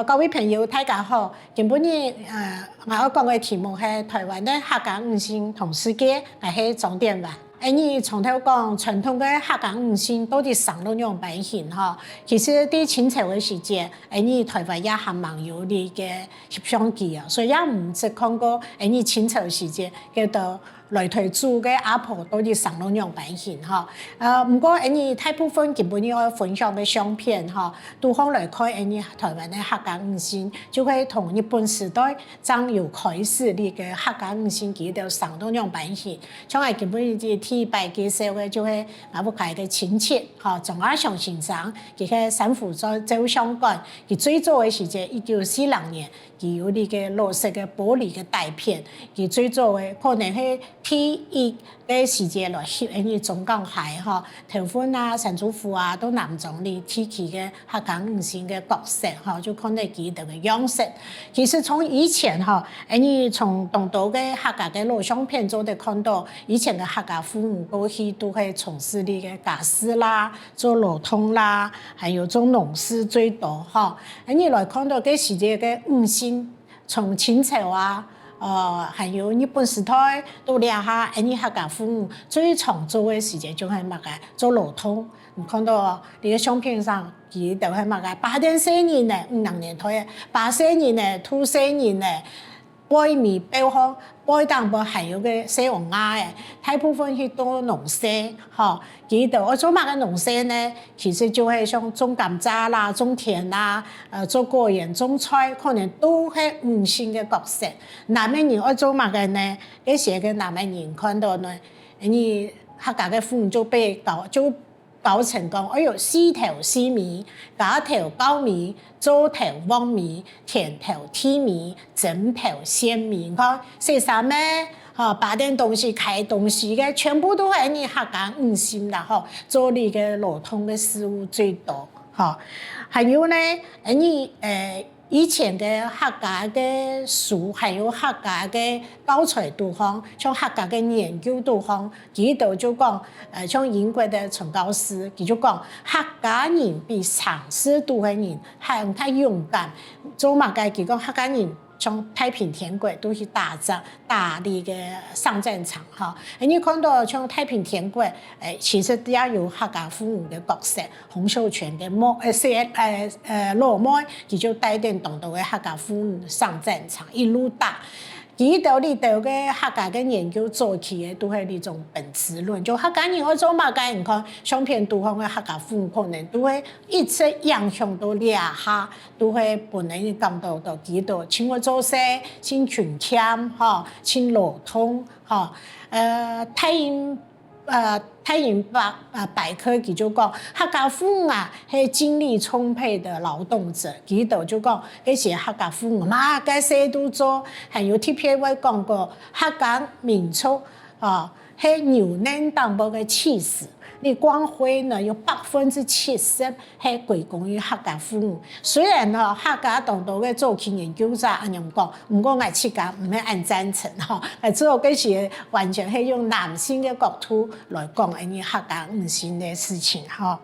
各位朋友，大家好。今晡日我要講的題目是台灣的客家五姓同世界，我是張典華。你從頭講傳統的客家五姓到底生了兩版型哈。其實在清朝的時節，你台灣也還蠻有的個翕相機啊，所以也唔只看過你清朝時節叫做來台煮的阿婆到底生了兩版型哈。不過你大部分基本要分享的相片哈，都方來看你台灣的客家五姓，就會同日本時代正有開始的個客家五姓佢就生了兩版型，像係基本嘅第一擺介紹嘅就係我屋企嘅親戚哈，張亞祥先生，佢喺三福在做香港，佢最早嘅時節1940年，佢有呢個綠色嘅玻璃嘅大片，佢最早嘅可能係第一個時節來翕你中港海哈，頭份啊、陳祖父啊都南莊裡提起嘅客家五姓嘅角色哈，就看到佢哋嘅樣式。其實從以前哈，你從東島嘅客家嘅錄像片中，都看到以前嘅客家父母過去都係從事呢個家事啦、做勞動啦，還有做農事最多哈。你來看到嘅時節嘅五姓，從清朝啊。還有日本時代都兩下，你客家父母最常做嘅時間就係乜嘅？做勞動。你看到你嘅相片上，佢就係乜嘅？84年咧，50年代84年咧，24年咧，背面背後背當部還有個西王亞嘅，大部分去做農事，嚇。佢就我做乜嘅農事呢？其實就係像種甘蔗啦、種田啦、做果園、種菜，可能都係五姓嘅角色。南面人我做乜嘅呢？嗰時嘅南面人看到呢，你客家嘅父母就被搞成講，哎呦，四頭絲米，假頭高米，左頭黃米，田頭鐵米，枕頭鮮米，看寫啥咩？把點東西開東西嘅，全部都係你客家五姓啦，吼，做你嘅勞動嘅事務最多，吼。還有呢，你以前嘅客家嘅書，還有客家嘅教材都方，像客家嘅研究都方，佢度就講，像英國嘅陳教師，佢就講客家人比常識都係人，係太勇敢，做乜嘅？佢講客家人。像太平天國都是打仗打的個上戰場哈，你看到像太平天國，其實也有客家父母的角色，洪秀全的老妹，佢就帶點東島的客家父母上戰場，一路打。佢度呢度嘅客家嘅研究做起嘅都係呢種本質論，就客家人我做乜嘅？你看相片都方嘅客家父母可能都會一直影響到兩下，都會本來感到佢度請我做事，請群簽哈，請勞動哈，太陽百科佢就講客家父母啊係精力充沛的勞動者，佢度就講嗰些客家父母嘛，該些都做，還有 TPA 講過客家民族啊係牛奶淡薄嘅氣勢。你光輝呢有70%係歸功於客家父母，雖然哈客家當道嘅早期研究者咁樣講，不過我自家唔係按贊成哈，之後嗰時完全係用男性嘅角度來講呢客家五姓嘅事情哈。